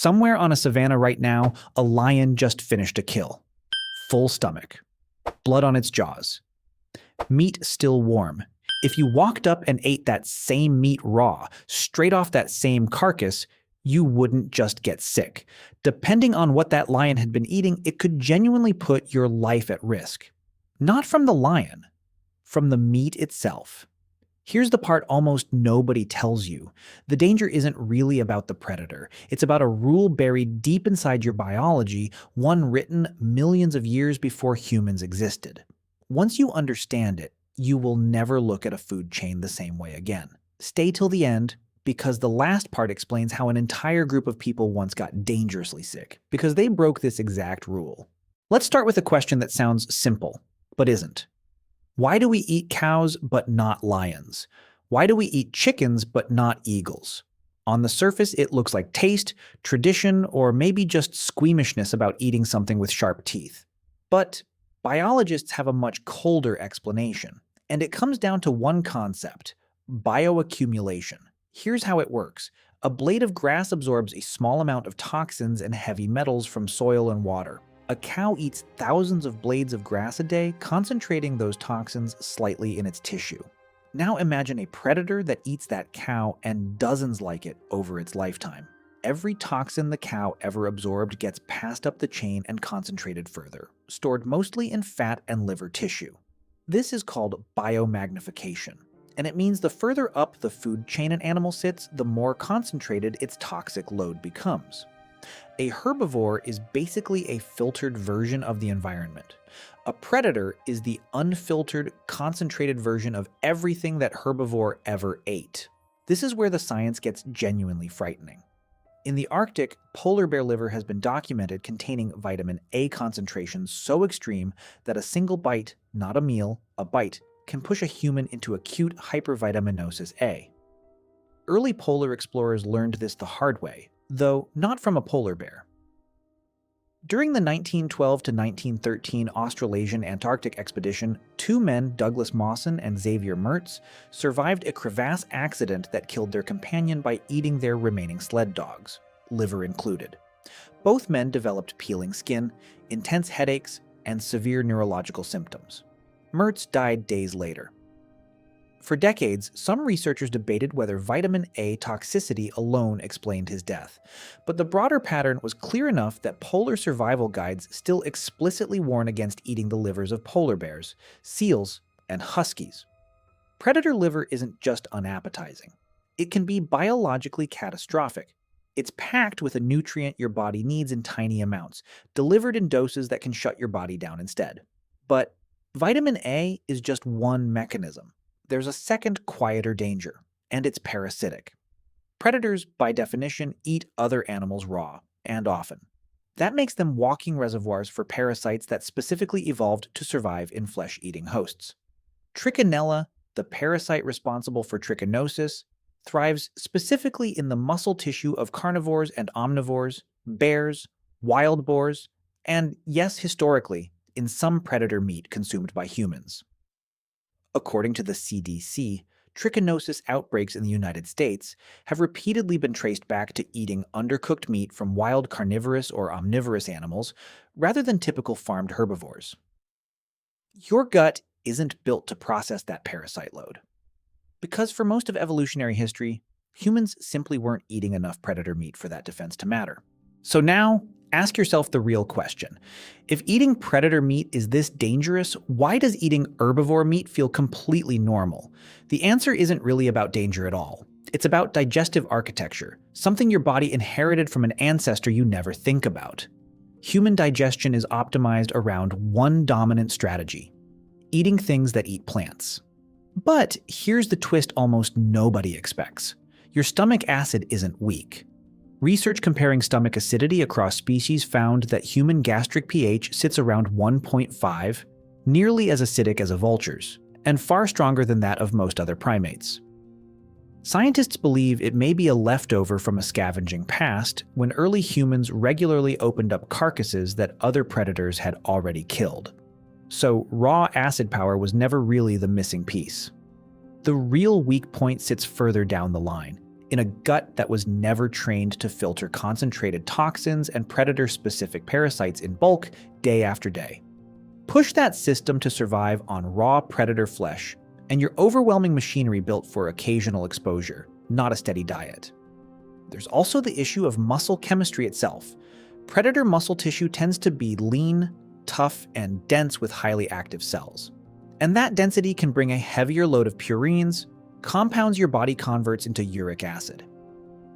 Somewhere on a savanna right now, a lion just finished a kill. Full stomach. Blood on its jaws. Meat still warm. If you walked up and ate that same meat raw, straight off that same carcass, you wouldn't just get sick. Depending on what that lion had been eating, it could genuinely put your life at risk. Not from the lion, from the meat itself. Here's the part almost nobody tells you. The danger isn't really about the predator. It's about a rule buried deep inside your biology, one written millions of years before humans existed. Once you understand it, you will never look at a food chain the same way again. Stay till the end, because the last part explains how an entire group of people once got dangerously sick, because they broke this exact rule. Let's start with a question that sounds simple, but isn't. Why do we eat cows but not lions? Why do we eat chickens but not eagles? On the surface, it looks like taste, tradition, or maybe just squeamishness about eating something with sharp teeth. But biologists have a much colder explanation, and it comes down to one concept: bioaccumulation. Here's how it works. A blade of grass absorbs a small amount of toxins and heavy metals from soil and water. A cow eats thousands of blades of grass a day, concentrating those toxins slightly in its tissue. Now imagine a predator that eats that cow and dozens like it over its lifetime. Every toxin the cow ever absorbed gets passed up the chain and concentrated further, stored mostly in fat and liver tissue. This is called biomagnification, and it means the further up the food chain an animal sits, the more concentrated its toxic load becomes. A herbivore is basically a filtered version of the environment. A predator is the unfiltered, concentrated version of everything that herbivore ever ate. This is where the science gets genuinely frightening. In the Arctic, polar bear liver has been documented containing vitamin A concentrations so extreme that a single bite, not a meal, a bite, can push a human into acute hypervitaminosis A. Early polar explorers learned this the hard way, though not from a polar bear. During the 1912 to 1913 Australasian Antarctic expedition, two men, Douglas Mawson and Xavier Mertz, survived a crevasse accident that killed their companion by eating their remaining sled dogs, liver included. Both men developed peeling skin, intense headaches, and severe neurological symptoms. Mertz died days later. For decades, some researchers debated whether vitamin A toxicity alone explained his death, but the broader pattern was clear enough that polar survival guides still explicitly warn against eating the livers of polar bears, seals, and huskies. Predator liver isn't just unappetizing. It can be biologically catastrophic. It's packed with a nutrient your body needs in tiny amounts, delivered in doses that can shut your body down instead. But vitamin A is just one mechanism. There's a second, quieter danger, and it's parasitic. Predators, by definition, eat other animals raw, and often. That makes them walking reservoirs for parasites that specifically evolved to survive in flesh-eating hosts. Trichinella, the parasite responsible for trichinosis, thrives specifically in the muscle tissue of carnivores and omnivores, bears, wild boars, and, yes, historically, in some predator meat consumed by humans. According to the CDC, trichinosis outbreaks in the United States have repeatedly been traced back to eating undercooked meat from wild carnivorous or omnivorous animals rather than typical farmed herbivores. Your gut isn't built to process that parasite load. Because for most of evolutionary history, humans simply weren't eating enough predator meat for that defense to matter. So now, ask yourself the real question. If eating predator meat is this dangerous, why does eating herbivore meat feel completely normal? The answer isn't really about danger at all. It's about digestive architecture, something your body inherited from an ancestor you never think about. Human digestion is optimized around one dominant strategy: eating things that eat plants. But here's the twist almost nobody expects. Your stomach acid isn't weak. Research comparing stomach acidity across species found that human gastric pH sits around 1.5, nearly as acidic as a vulture's, and far stronger than that of most other primates. Scientists believe it may be a leftover from a scavenging past when early humans regularly opened up carcasses that other predators had already killed. So raw acid power was never really the missing piece. The real weak point sits further down the line. in a gut that was never trained to filter concentrated toxins and predator-specific parasites in bulk day after day. Push that system to survive on raw predator flesh, and your overwhelming machinery built for occasional exposure, not a steady diet. There's also the issue of muscle chemistry itself. Predator muscle tissue tends to be lean, tough, and dense with highly active cells. And that density can bring a heavier load of purines, compounds your body converts into uric acid.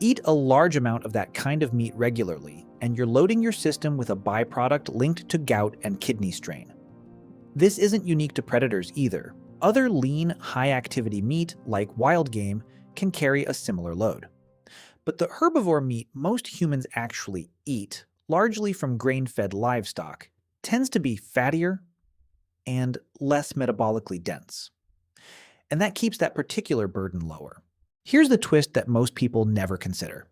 Eat a large amount of that kind of meat regularly, and you're loading your system with a byproduct linked to gout and kidney strain. This isn't unique to predators either. Other lean, high-activity meat, like wild game, can carry a similar load. But the herbivore meat most humans actually eat, largely from grain-fed livestock, tends to be fattier and less metabolically dense. And that keeps that particular burden lower. Here's the twist that most people never consider.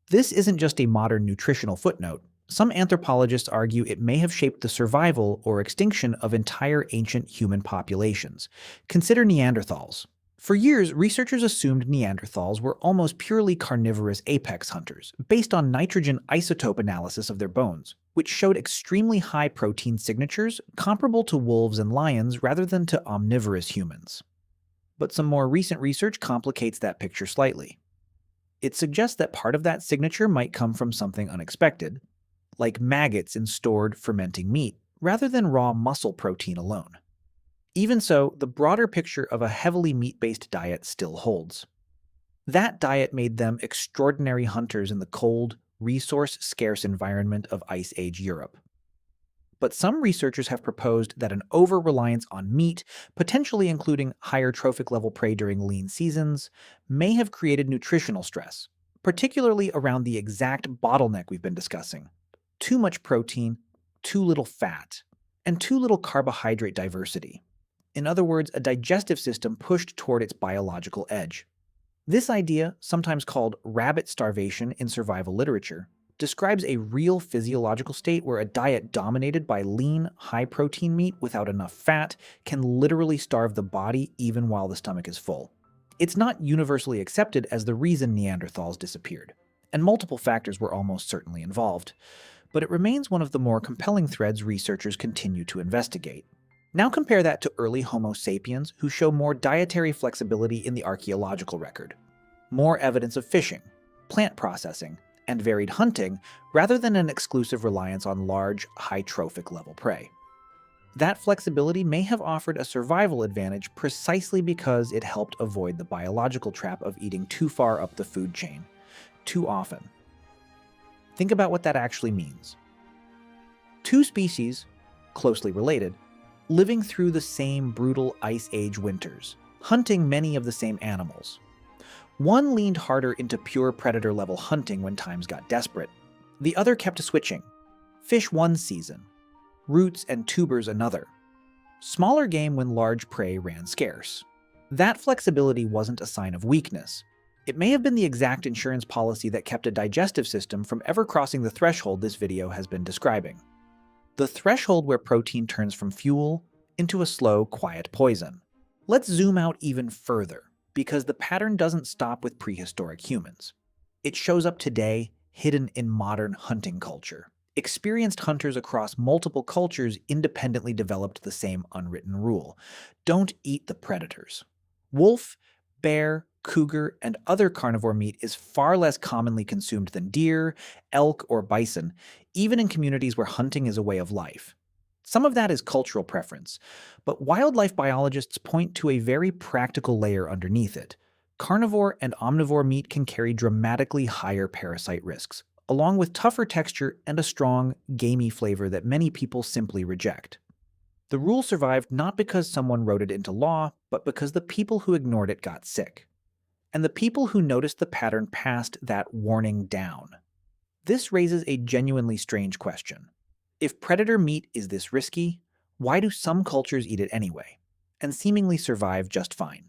This isn't just a modern nutritional footnote. Some anthropologists argue it may have shaped the survival or extinction of entire ancient human populations. Consider Neanderthals. For years, researchers assumed Neanderthals were almost purely carnivorous apex hunters, based on nitrogen isotope analysis of their bones, which showed extremely high protein signatures comparable to wolves and lions rather than to omnivorous humans. But some more recent research complicates that picture slightly. It suggests that part of that signature might come from something unexpected, like maggots in stored fermenting meat, rather than raw muscle protein alone. Even so, the broader picture of a heavily meat-based diet still holds. That diet made them extraordinary hunters in the cold, resource-scarce environment of Ice Age Europe. But some researchers have proposed that an over-reliance on meat, potentially including higher trophic level prey during lean seasons, may have created nutritional stress, particularly around the exact bottleneck we've been discussing: too much protein, too little fat, and too little carbohydrate diversity. In other words, a digestive system pushed toward its biological edge. This idea, sometimes called rabbit starvation in survival literature, describes a real physiological state where a diet dominated by lean, high-protein meat without enough fat can literally starve the body even while the stomach is full. It's not universally accepted as the reason Neanderthals disappeared, and multiple factors were almost certainly involved, but it remains one of the more compelling threads researchers continue to investigate. Now compare that to early Homo sapiens who show more dietary flexibility in the archaeological record. More evidence of fishing, plant processing, and varied hunting rather than an exclusive reliance on large, high-trophic level prey. That flexibility may have offered a survival advantage precisely because it helped avoid the biological trap of eating too far up the food chain, too often. Think about what that actually means. Two species, closely related, living through the same brutal Ice Age winters, hunting many of the same animals. One leaned harder into pure predator-level hunting when times got desperate. The other kept switching. Fish one season, roots and tubers another. Smaller game when large prey ran scarce. That flexibility wasn't a sign of weakness. It may have been the exact insurance policy that kept a digestive system from ever crossing the threshold this video has been describing. The threshold where protein turns from fuel into a slow, quiet poison. Let's zoom out even further, because the pattern doesn't stop with prehistoric humans. It shows up today, hidden in modern hunting culture. Experienced hunters across multiple cultures independently developed the same unwritten rule: don't eat the predators. Wolf, bear, cougar, and other carnivore meat is far less commonly consumed than deer, elk, or bison, even in communities where hunting is a way of life. Some of that is cultural preference, but wildlife biologists point to a very practical layer underneath it. Carnivore and omnivore meat can carry dramatically higher parasite risks, along with tougher texture and a strong, gamey flavor that many people simply reject. The rule survived not because someone wrote it into law, but because the people who ignored it got sick. And the people who noticed the pattern passed that warning down. This raises a genuinely strange question. If predator meat is this risky, why do some cultures eat it anyway, and seemingly survive just fine?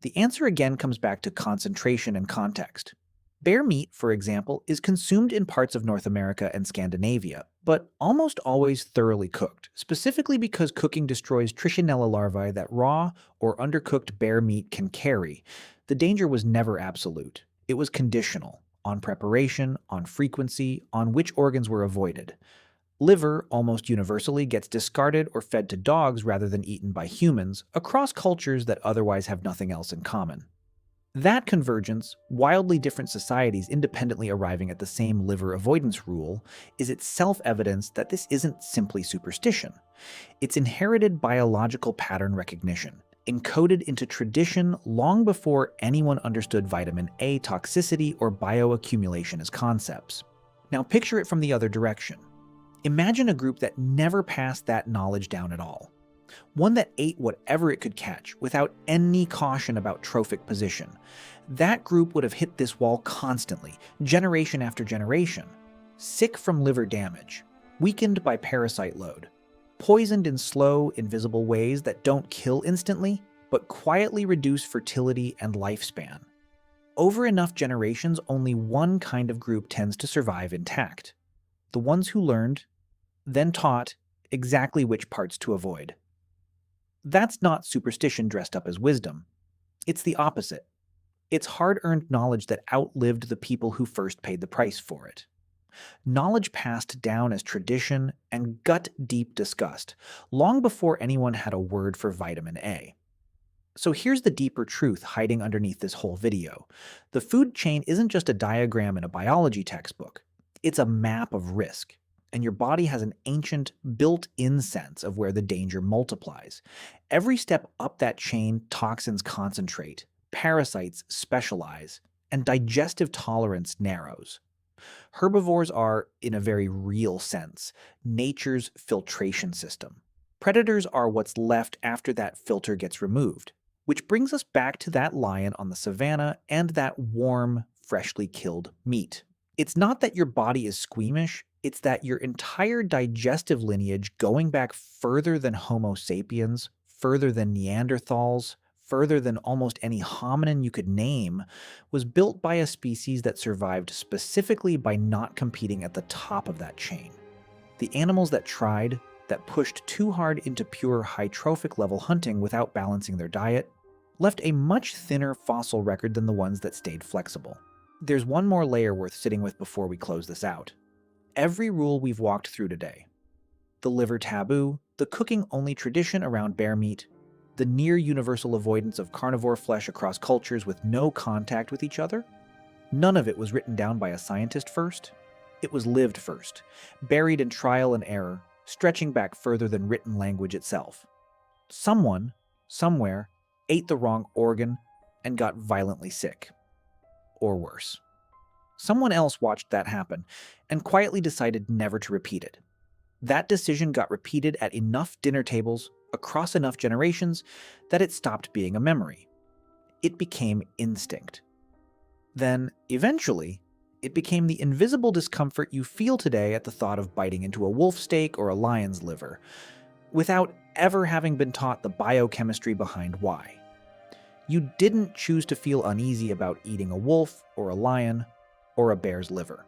The answer again comes back to concentration and context. Bear meat, for example, is consumed in parts of North America and Scandinavia, but almost always thoroughly cooked, specifically because cooking destroys Trichinella larvae that raw or undercooked bear meat can carry. The danger was never absolute. It was conditional on preparation, on frequency, on which organs were avoided. Liver almost universally gets discarded or fed to dogs rather than eaten by humans across cultures that otherwise have nothing else in common. That convergence, wildly different societies independently arriving at the same liver avoidance rule, is itself evidence that this isn't simply superstition. It's inherited biological pattern recognition, encoded into tradition long before anyone understood vitamin A toxicity or bioaccumulation as concepts. Now picture it from the other direction. Imagine a group that never passed that knowledge down at all. One that ate whatever it could catch without any caution about trophic position. That group would have hit this wall constantly, generation after generation. Sick from liver damage, weakened by parasite load, poisoned in slow, invisible ways that don't kill instantly, but quietly reduce fertility and lifespan. Over enough generations, only one kind of group tends to survive intact. The ones who learned, then taught, exactly which parts to avoid. That's not superstition dressed up as wisdom. It's the opposite. It's hard-earned knowledge that outlived the people who first paid the price for it. Knowledge passed down as tradition and gut-deep disgust, long before anyone had a word for vitamin A. So here's the deeper truth hiding underneath this whole video. The food chain isn't just a diagram in a biology textbook. It's a map of risk. And your body has an ancient, built-in sense of where the danger multiplies. Every step up that chain, toxins concentrate, parasites specialize, and digestive tolerance narrows. Herbivores are, in a very real sense, nature's filtration system. Predators are what's left after that filter gets removed, which brings us back to that lion on the savannah and that warm, freshly killed meat. It's not that your body is squeamish, it's that your entire digestive lineage, going back further than Homo sapiens, further than Neanderthals, further than almost any hominin you could name, was built by a species that survived specifically by not competing at the top of that chain. The animals that tried, that pushed too hard into pure high-trophic level hunting without balancing their diet, left a much thinner fossil record than the ones that stayed flexible. There's one more layer worth sitting with before we close this out. Every rule we've walked through today, the liver taboo, the cooking-only tradition around bear meat, the near-universal avoidance of carnivore flesh across cultures with no contact with each other, none of it was written down by a scientist first. It was lived first, buried in trial and error, stretching back further than written language itself. Someone, somewhere, ate the wrong organ and got violently sick. Or worse. Someone else watched that happen and quietly decided never to repeat it. That decision got repeated at enough dinner tables, across enough generations, that it stopped being a memory. It became instinct. Then, eventually, it became the invisible discomfort you feel today at the thought of biting into a wolf steak or a lion's liver, without ever having been taught the biochemistry behind why. You didn't choose to feel uneasy about eating a wolf or a lion or a bear's liver.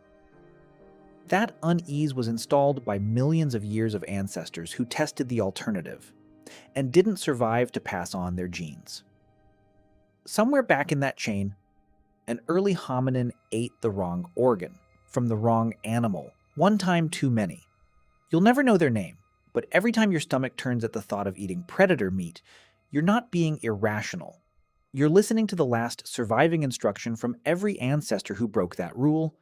That unease was installed by millions of years of ancestors who tested the alternative and didn't survive to pass on their genes. Somewhere back in that chain, an early hominin ate the wrong organ from the wrong animal, one time too many. You'll never know their name, but every time your stomach turns at the thought of eating predator meat, you're not being irrational. You're listening to the last surviving instruction from every ancestor who broke that rule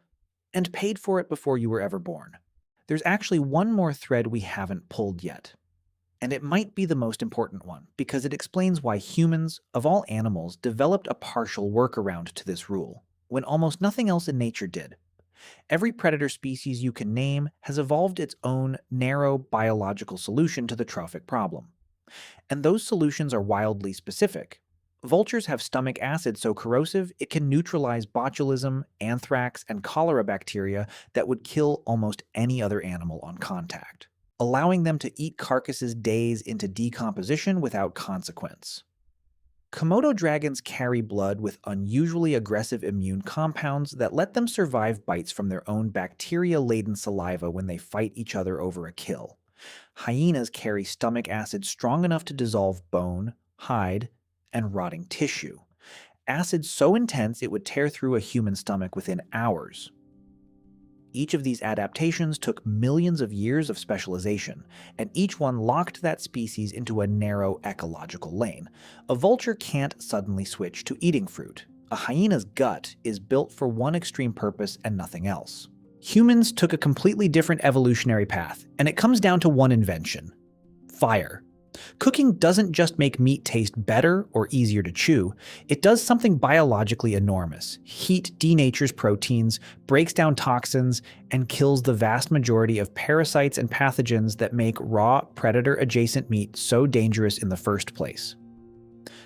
and paid for it before you were ever born. There's actually one more thread we haven't pulled yet. And it might be the most important one, because it explains why humans, of all animals, developed a partial workaround to this rule, when almost nothing else in nature did. Every predator species you can name has evolved its own narrow biological solution to the trophic problem. And those solutions are wildly specific. Vultures have stomach acid so corrosive it can neutralize botulism, anthrax, and cholera bacteria that would kill almost any other animal on contact, allowing them to eat carcasses days into decomposition without consequence. Komodo dragons carry blood with unusually aggressive immune compounds that let them survive bites from their own bacteria-laden saliva when they fight each other over a kill. Hyenas carry stomach acid strong enough to dissolve bone, hide, and rotting tissue. acid so intense it would tear through a human stomach within hours. Each of these adaptations took millions of years of specialization, and each one locked that species into a narrow ecological lane. A vulture can't suddenly switch to eating fruit. A hyena's gut is built for one extreme purpose and nothing else. Humans took a completely different evolutionary path, and it comes down to one invention: fire. Cooking doesn't just make meat taste better or easier to chew, it does something biologically enormous. Heat denatures proteins, breaks down toxins, and kills the vast majority of parasites and pathogens that make raw, predator-adjacent meat so dangerous in the first place.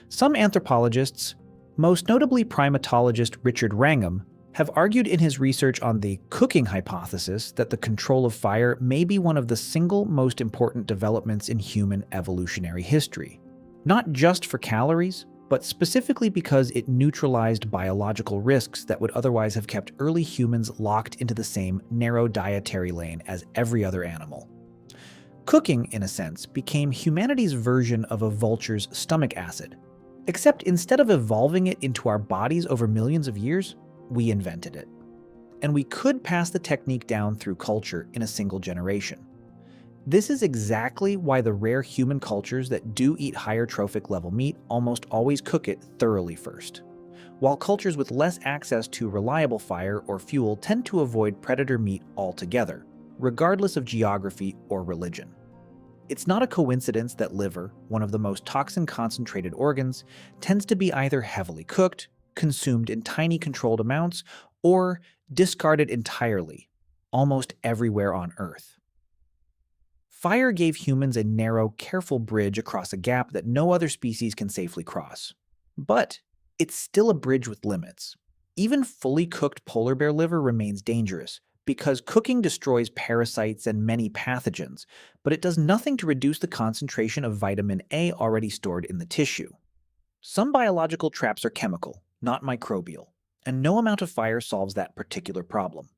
Some anthropologists, most notably primatologist Richard Wrangham, have argued in his research on the cooking hypothesis that the control of fire may be one of the single most important developments in human evolutionary history. Not just for calories, but specifically because it neutralized biological risks that would otherwise have kept early humans locked into the same narrow dietary lane as every other animal. Cooking, in a sense, became humanity's version of a vulture's stomach acid. Except instead of evolving it into our bodies over millions of years, we invented it. And we could pass the technique down through culture in a single generation. This is exactly why the rare human cultures that do eat higher trophic level meat almost always cook it thoroughly first, while cultures with less access to reliable fire or fuel tend to avoid predator meat altogether, regardless of geography or religion. It's not a coincidence that liver, one of the most toxin-concentrated organs, tends to be either heavily cooked, consumed in tiny controlled amounts, or discarded entirely, almost everywhere on Earth. Fire gave humans a narrow, careful bridge across a gap that no other species can safely cross. But it's still a bridge with limits. Even fully cooked polar bear liver remains dangerous, because cooking destroys parasites and many pathogens, but it does nothing to reduce the concentration of vitamin A already stored in the tissue. Some biological traps are chemical, not microbial, and no amount of fire solves that particular problem.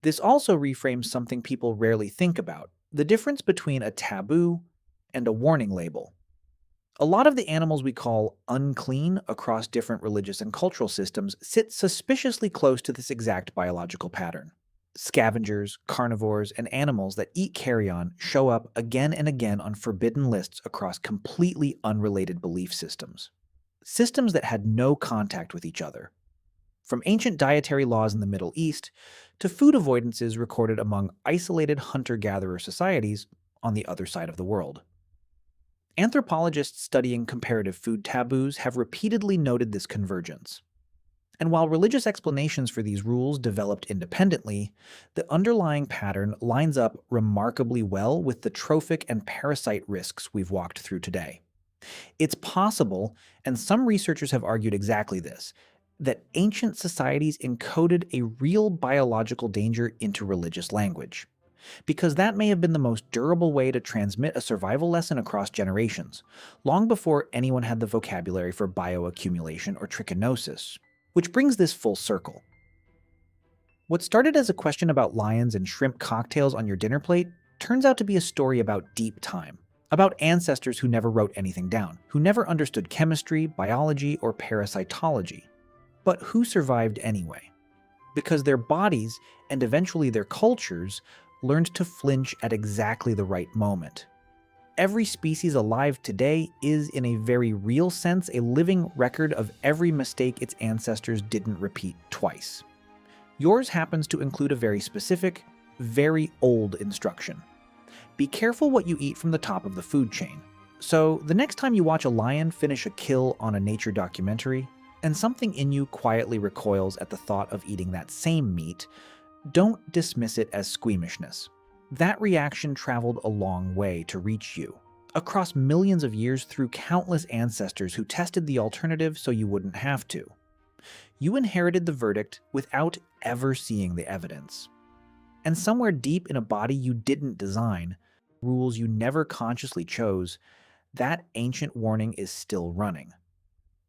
This also reframes something people rarely think about: the difference between a taboo and a warning label. A lot of the animals we call unclean across different religious and cultural systems sit suspiciously close to this exact biological pattern. Scavengers, carnivores, and animals that eat carrion show up again and again on forbidden lists across completely unrelated belief systems. Systems that had no contact with each other. From ancient dietary laws in the Middle East to food avoidances recorded among isolated hunter-gatherer societies on the other side of the world. Anthropologists studying comparative food taboos have repeatedly noted this convergence. And while religious explanations for these rules developed independently, the underlying pattern lines up remarkably well with the trophic and parasite risks we've walked through today. It's possible, and some researchers have argued exactly this, that ancient societies encoded a real biological danger into religious language, because that may have been the most durable way to transmit a survival lesson across generations, long before anyone had the vocabulary for bioaccumulation or trichinosis. Which brings this full circle. What started as a question about lions and shrimp cocktails on your dinner plate turns out to be a story about deep time, about ancestors who never wrote anything down, who never understood chemistry, biology, or parasitology, but who survived anyway, because their bodies, and eventually their cultures, learned to flinch at exactly the right moment. Every species alive today is, in a very real sense, a living record of every mistake its ancestors didn't repeat twice. Yours happens to include a very specific, very old instruction. Be careful what you eat from the top of the food chain. So, the next time you watch a lion finish a kill on a nature documentary, and something in you quietly recoils at the thought of eating that same meat, don't dismiss it as squeamishness. That reaction traveled a long way to reach you, across millions of years through countless ancestors who tested the alternative so you wouldn't have to. You inherited the verdict without ever seeing the evidence. And somewhere deep in a body you didn't design, rules you never consciously chose, that ancient warning is still running.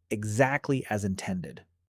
Exactly as intended.